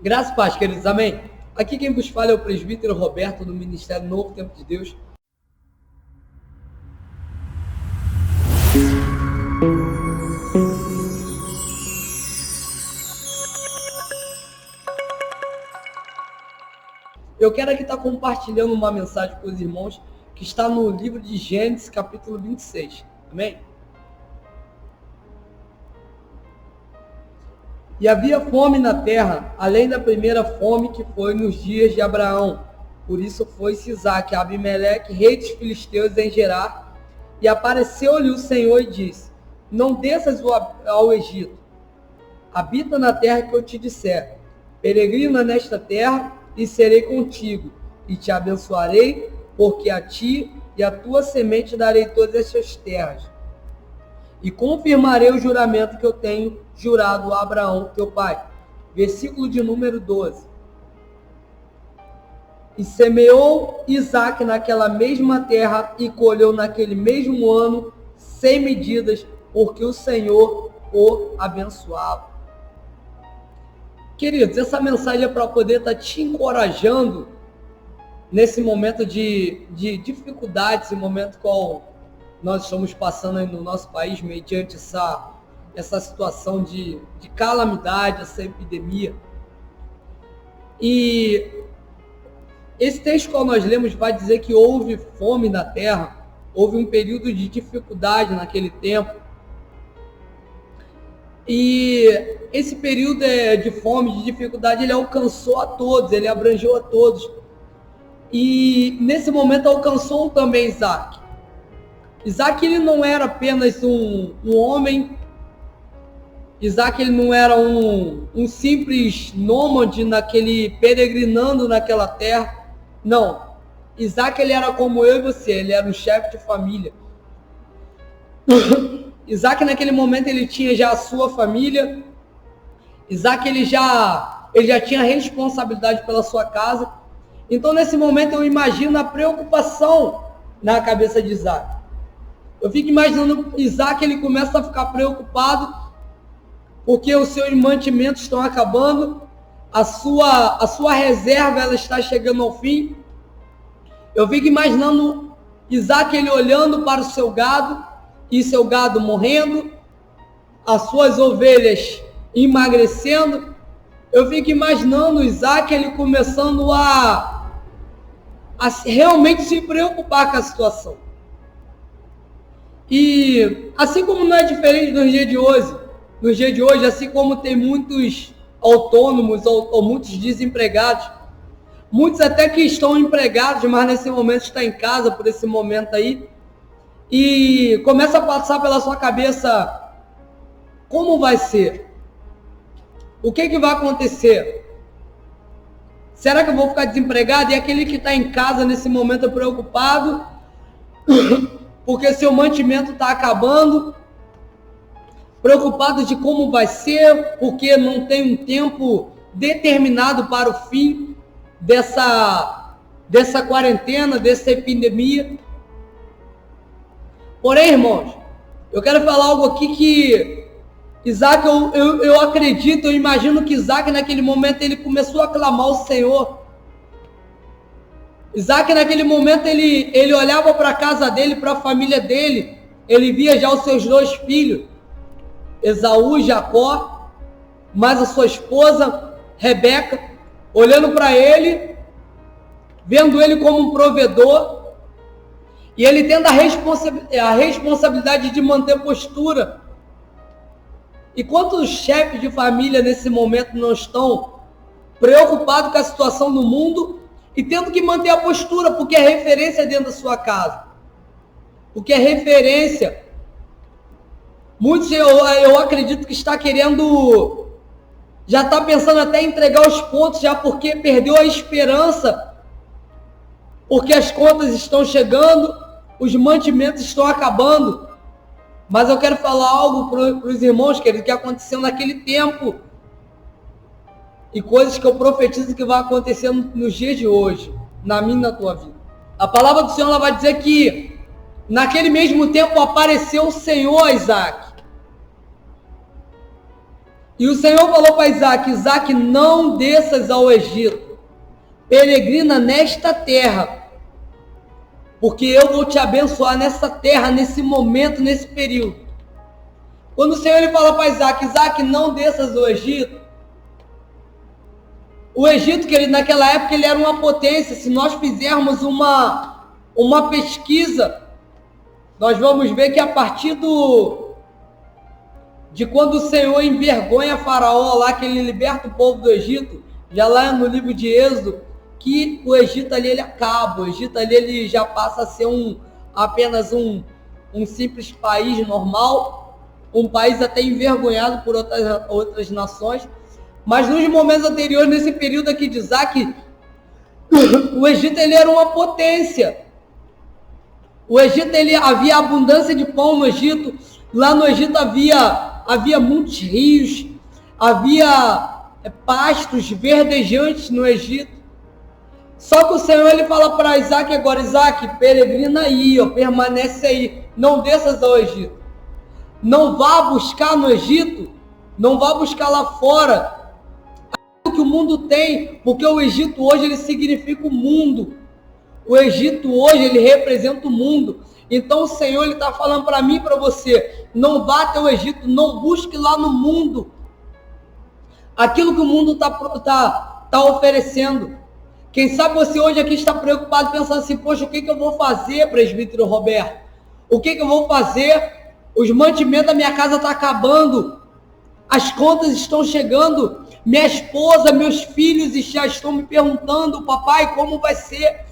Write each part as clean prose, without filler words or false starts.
Graças e paz, queridos, amém? Aqui quem vos fala é o presbítero Roberto, do Ministério Novo Tempo de Deus. Eu quero aqui estar compartilhando uma mensagem com os irmãos que está no livro de Gênesis, capítulo 26, amém? E havia fome na terra, além da primeira fome que foi nos dias de Abraão. Por isso foi-se Isaque a Abimeleque, rei dos filisteus, em Gerar, e apareceu-lhe o Senhor e disse: Não desças ao Egito, habita na terra que eu te disser, peregrina nesta terra, e serei contigo, e te abençoarei, porque a ti e a tua semente darei todas estas terras. E confirmarei o juramento que eu tenho jurado a Abraão, teu pai. Versículo de número 12. E semeou Isaque naquela mesma terra e colheu naquele mesmo ano 100 medidas, porque o Senhor o abençoava. Queridos, essa mensagem é para poder estar te encorajando nesse momento de dificuldades, esse momento qual nós estamos passando aí no nosso país, mediante essa situação de calamidade, essa epidemia. E esse texto que nós lemos vai dizer que houve fome na terra, houve um período de dificuldade naquele tempo. E esse período de fome, de dificuldade, ele alcançou a todos, ele abrangeu a todos. E nesse momento alcançou também Isaque. Isaque, ele não era apenas um homem. Isaque, ele não era um simples nômade peregrinando naquela terra. Não. Isaque, ele era como eu e você, ele era um chefe de família. Isaque, naquele momento, ele tinha já a sua família. Isaque, ele já tinha responsabilidade pela sua casa. Então, nesse momento, eu imagino a preocupação na cabeça de Isaque. Eu fico imaginando Isaque, ele começa a ficar preocupado porque os seus mantimentos estão acabando, a sua reserva ela está chegando ao fim. Eu fico imaginando Isaque, ele olhando para o seu gado, e seu gado morrendo, as suas ovelhas emagrecendo. Eu fico imaginando Isaque, ele começando a realmente se preocupar com a situação. E assim como não é diferente no dia de hoje, assim como tem muitos autônomos ou muitos desempregados, muitos até que estão empregados, mas nesse momento estão em casa por esse momento aí, e começa a passar pela sua cabeça: como vai ser? O que vai acontecer? Será que eu vou ficar desempregado? E aquele que está em casa nesse momento preocupado, porque seu mantimento está acabando, preocupado de como vai ser, porque não tem um tempo determinado para o fim dessa quarentena, dessa epidemia. Porém, irmãos, eu quero falar algo aqui que Isaque, eu acredito, eu imagino que Isaque naquele momento ele começou a clamar ao Senhor. Isaque naquele momento ele olhava para a casa dele, para a família dele, ele via já os seus dois filhos, Esaú e Jacó, mais a sua esposa, Rebeca, olhando para ele, vendo ele como um provedor, e ele tendo a responsabilidade de manter postura. E quantos chefes de família nesse momento não estão preocupados com a situação do mundo e tendo que manter a postura, porque é referência dentro da sua casa, porque é referência. Muitos eu acredito que está querendo, já está pensando até em entregar os pontos, já porque perdeu a esperança, porque as contas estão chegando, os mantimentos estão acabando. Mas eu quero falar algo para os irmãos, queridos, que aconteceu naquele tempo e coisas que eu profetizo que vai acontecer nos dias de hoje, na minha e na tua vida. A palavra do Senhor ela vai dizer que naquele mesmo tempo apareceu o Senhor a Isaque. E o Senhor falou para Isaac: Isaac, não desças ao Egito, peregrina nesta terra, porque eu vou te abençoar nessa terra, nesse momento, nesse período. Quando o Senhor ele fala para Isaac: Isaac, não desças ao Egito. O Egito, querido, naquela época ele era uma potência. Se nós fizermos uma pesquisa, nós vamos ver que a partir de quando o Senhor envergonha Faraó lá, que ele liberta o povo do Egito, já lá no livro de Êxodo, que o Egito ali ele acaba, o Egito ali ele já passa a ser apenas um simples país normal, um país até envergonhado por outras nações. Mas nos momentos anteriores, nesse período aqui de Isaac, o Egito ele era uma potência. O Egito havia abundância de pão no Egito. Lá no Egito havia muitos rios, havia pastos verdejantes no Egito. Só que o Senhor ele fala para Isaac agora: Isaac, peregrina aí, permanece aí, não desças ao Egito. Não vá buscar no Egito, não vá buscar lá fora aquilo que o mundo tem, porque o Egito hoje ele significa o mundo. O Egito hoje ele representa o mundo. Então o Senhor ele está falando para mim e para você: não vá até o Egito, não busque lá no mundo aquilo que o mundo tá oferecendo. Quem sabe você hoje aqui está preocupado, pensando assim: poxa, o que eu vou fazer, presbítero Roberto? O que eu vou fazer? Os mantimentos da minha casa estão acabando, as contas estão chegando, minha esposa, meus filhos já estão me perguntando: papai, como vai ser?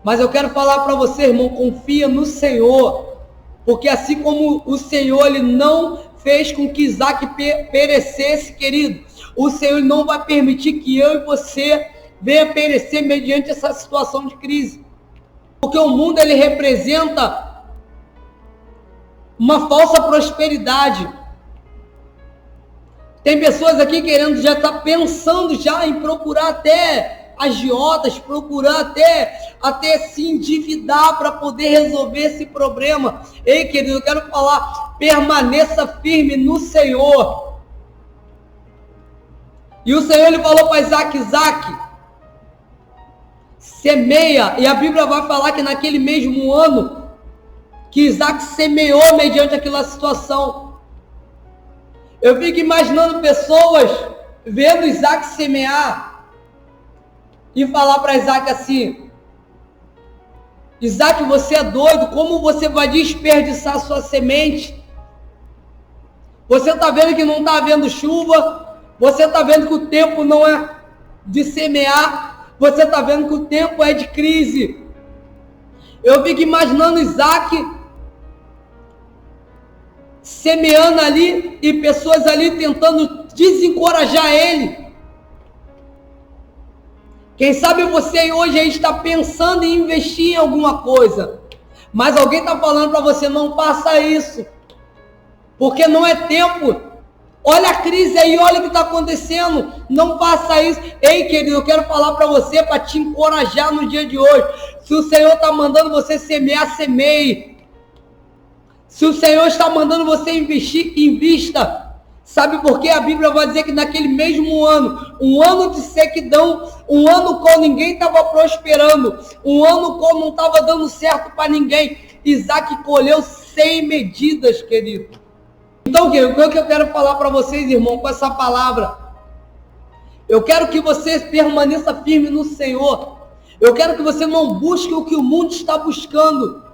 Mas eu quero falar para você, irmão, confia no Senhor, porque assim como o Senhor ele não fez com que Isaac perecesse, querido, o Senhor não vai permitir que eu e você venha perecer mediante essa situação de crise. Porque o mundo ele representa uma falsa prosperidade. Tem pessoas aqui querendo já estar pensando já em procurar até agiotas, procurar até se endividar para poder resolver esse problema. Ei, querido, eu quero falar: permaneça firme no Senhor. E o Senhor ele falou para Isaac: Isaac, semeia. E a Bíblia vai falar que naquele mesmo ano que Isaac semeou mediante aquela situação. Eu fico imaginando pessoas vendo Isaac semear e falar para Isaac assim: Isaac, você é doido, como você vai desperdiçar sua semente? Você está vendo que não está havendo chuva, você está vendo que o tempo não é de semear, você está vendo que o tempo é de crise. Eu fico imaginando Isaac semeando ali e pessoas ali tentando desencorajar ele. Quem sabe você hoje aí está pensando em investir em alguma coisa, mas alguém está falando para você: não faça isso, porque não é tempo. Olha a crise aí, olha o que está acontecendo, não faça isso. Ei, querido, eu quero falar para você, para te encorajar no dia de hoje: se o Senhor está mandando você semear, semeie. Se o Senhor está mandando você investir, invista. Sabe por quê? A Bíblia vai dizer que naquele mesmo ano, um ano de sequidão, um ano qual ninguém estava prosperando, um ano qual não estava dando certo para ninguém, Isaac colheu 100 medidas, querido. Então, querido, o que eu quero falar para vocês, irmão, com essa palavra? Eu quero que você permaneça firme no Senhor. Eu quero que você não busque o que o mundo está buscando.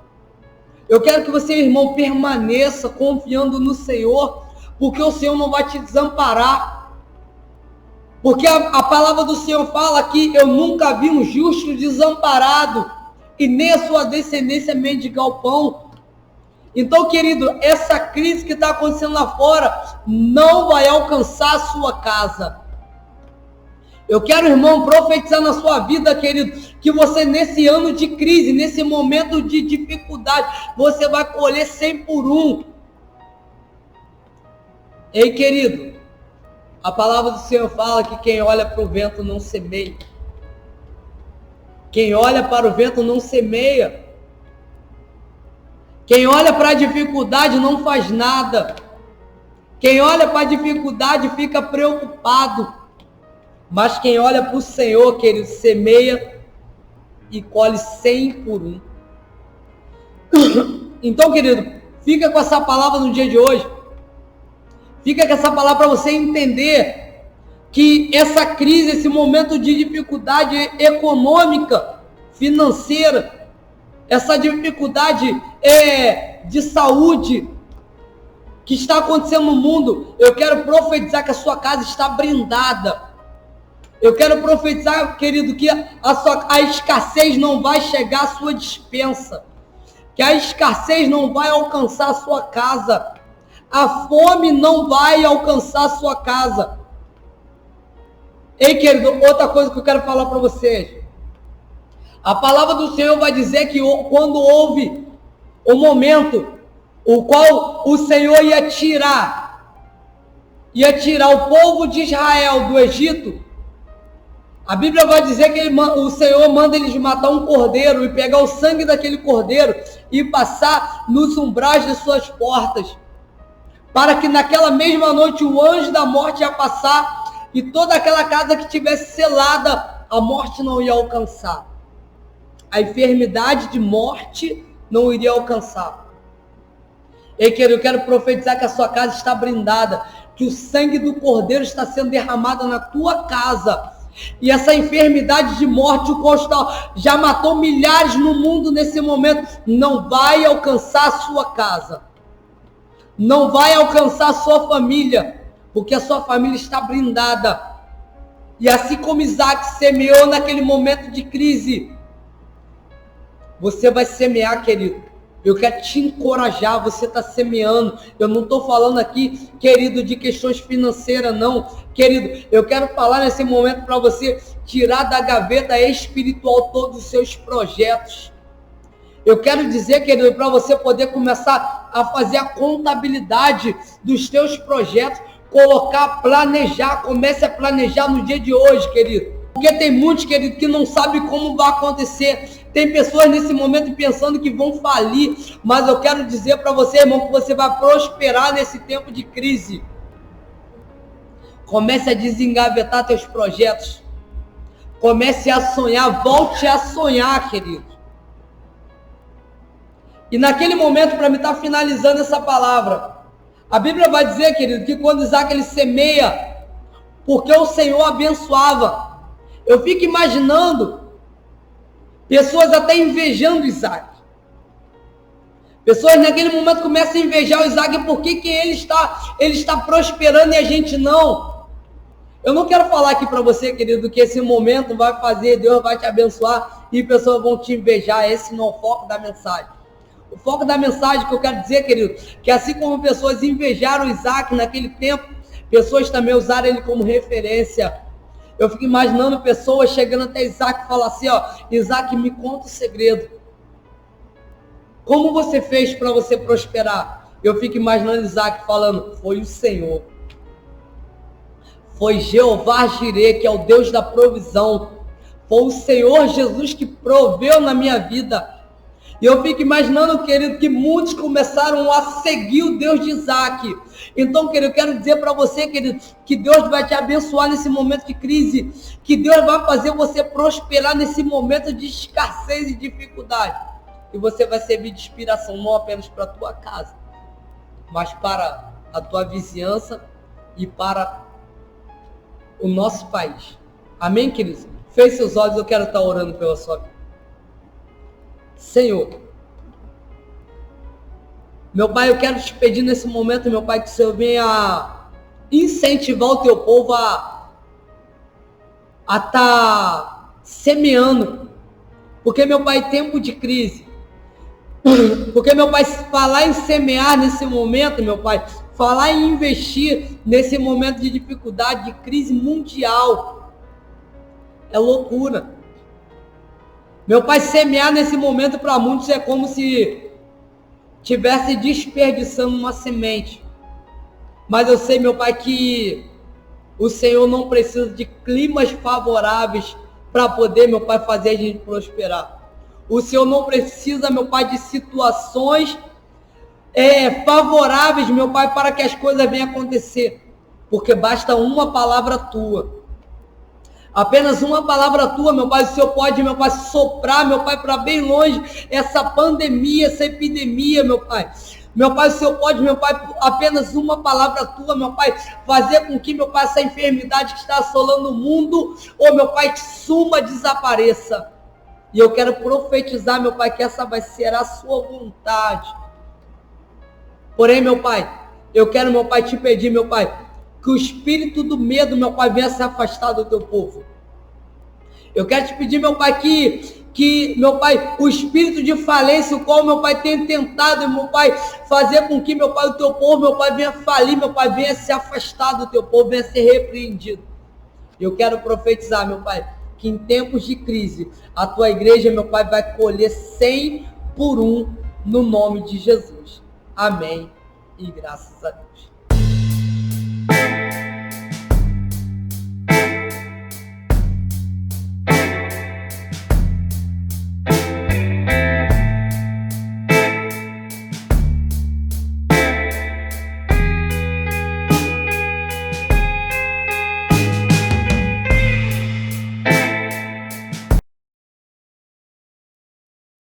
Eu quero que você, irmão, permaneça confiando no Senhor, porque o Senhor não vai te desamparar. Porque a palavra do Senhor fala que eu nunca vi um justo desamparado, e nem a sua descendência mendigar o pão. Então, querido, essa crise que está acontecendo lá fora não vai alcançar a sua casa. Eu quero, irmão, profetizar na sua vida, querido, que você nesse ano de crise, nesse momento de dificuldade, você vai colher 100 por 1. Ei, querido, a palavra do Senhor fala que quem olha para o vento não semeia. Quem olha para o vento não semeia. Quem olha para a dificuldade não faz nada. Quem olha para a dificuldade fica preocupado. Mas quem olha para o Senhor, querido, semeia e colhe 100 por 1. Então, querido, fica com essa palavra no dia de hoje. Fica com essa palavra para você entender que essa crise, esse momento de dificuldade econômica, financeira, essa dificuldade de saúde que está acontecendo no mundo, eu quero profetizar que a sua casa está blindada. Eu quero profetizar, querido, que a escassez não vai chegar à sua despensa, que a escassez não vai alcançar a sua casa, a fome não vai alcançar a sua casa. Ei, querido, outra coisa que eu quero falar para vocês. A palavra do Senhor vai dizer que quando houve o momento o qual o Senhor ia tirar o povo de Israel do Egito, a Bíblia vai dizer que o Senhor manda eles matar um cordeiro e pegar o sangue daquele cordeiro e passar nos umbrais de suas portas, para que naquela mesma noite o anjo da morte ia passar e toda aquela casa que tivesse selada, a morte não ia alcançar. A enfermidade de morte não iria alcançar. Ei, querido, eu quero profetizar que a sua casa está blindada, que o sangue do cordeiro está sendo derramado na tua casa. E essa enfermidade de morte, o qual já matou milhares no mundo nesse momento, não vai alcançar a sua casa. Não vai alcançar a sua família, porque a sua família está blindada. E assim como Isaac semeou naquele momento de crise, você vai semear, querido. Eu quero te encorajar, você está semeando. Eu não estou falando aqui, querido, de questões financeiras, não. Querido, eu quero falar nesse momento para você tirar da gaveta espiritual todos os seus projetos. Eu quero dizer, querido, para você poder começar a fazer a contabilidade dos teus projetos, planejar, comece a planejar no dia de hoje, querido. Porque tem muitos, querido, que não sabem como vai acontecer. Tem pessoas nesse momento pensando que vão falir, mas eu quero dizer para você, irmão, que você vai prosperar nesse tempo de crise. Comece a desengavetar teus projetos. Comece a sonhar, volte a sonhar, querido. E naquele momento, para me estar finalizando essa palavra, a Bíblia vai dizer, querido, que quando Isaac ele semeia, porque o Senhor abençoava. Eu fico imaginando pessoas até invejando Isaac. Pessoas naquele momento começam a invejar o Isaac porque ele está prosperando e a gente não. Eu não quero falar aqui para você, querido, que esse momento vai fazer, Deus vai te abençoar e pessoas vão te invejar. Esse não é o foco da mensagem. O foco da mensagem que eu quero dizer, querido, que assim como pessoas invejaram Isaac naquele tempo, pessoas também usaram ele como referência. Eu fico imaginando pessoas chegando até Isaac e falar assim, ó, Isaac, me conta o segredo. Como você fez para você prosperar? Eu fico imaginando Isaac falando, foi o Senhor. Foi Jeová Jirê, que é o Deus da provisão. Foi o Senhor Jesus que proveu na minha vida. E eu fico imaginando, querido, que muitos começaram a seguir o Deus de Isaac. Então, querido, eu quero dizer para você, querido, que Deus vai te abençoar nesse momento de crise, que Deus vai fazer você prosperar nesse momento de escassez e dificuldade. E você vai servir de inspiração não apenas para a tua casa, mas para a tua vizinhança e para o nosso país. Amém, queridos? Feche seus olhos, eu quero estar orando pela sua vida. Senhor, meu Pai, eu quero te pedir nesse momento, meu Pai, que o Senhor venha incentivar o teu povo a estar semeando. Porque, meu Pai, tempo de crise. Porque, meu Pai, falar em semear nesse momento, meu Pai, falar em investir nesse momento de dificuldade, de crise mundial, é loucura. Meu Pai, semear nesse momento para muitos é como se estivesse desperdiçando uma semente. Mas eu sei, meu Pai, que o Senhor não precisa de climas favoráveis para poder, meu Pai, fazer a gente prosperar. O Senhor não precisa, meu Pai, de situações favoráveis, meu Pai, para que as coisas venham acontecer. Porque basta uma palavra tua. Apenas uma palavra tua, meu Pai, o Senhor pode, meu Pai, soprar, meu Pai, para bem longe essa pandemia, essa epidemia, meu Pai. Meu Pai, o Senhor pode, meu Pai, apenas uma palavra tua, meu Pai, fazer com que, meu Pai, essa enfermidade que está assolando o mundo, meu Pai, que suma, desapareça. E eu quero profetizar, meu Pai, que essa vai ser a sua vontade. Porém, meu Pai, eu quero, meu Pai, te pedir, meu Pai, que o espírito do medo, meu Pai, venha se afastar do teu povo. Eu quero te pedir, meu Pai, que meu Pai, o espírito de falência, o qual, meu Pai, tem tentado, meu Pai, fazer com que, meu Pai, o teu povo, meu Pai, venha falir, meu Pai, venha se afastar do teu povo, venha ser repreendido. Eu quero profetizar, meu Pai, que em tempos de crise, a tua igreja, meu Pai, vai colher 100 por 1 no nome de Jesus. Amém. E graças a Deus.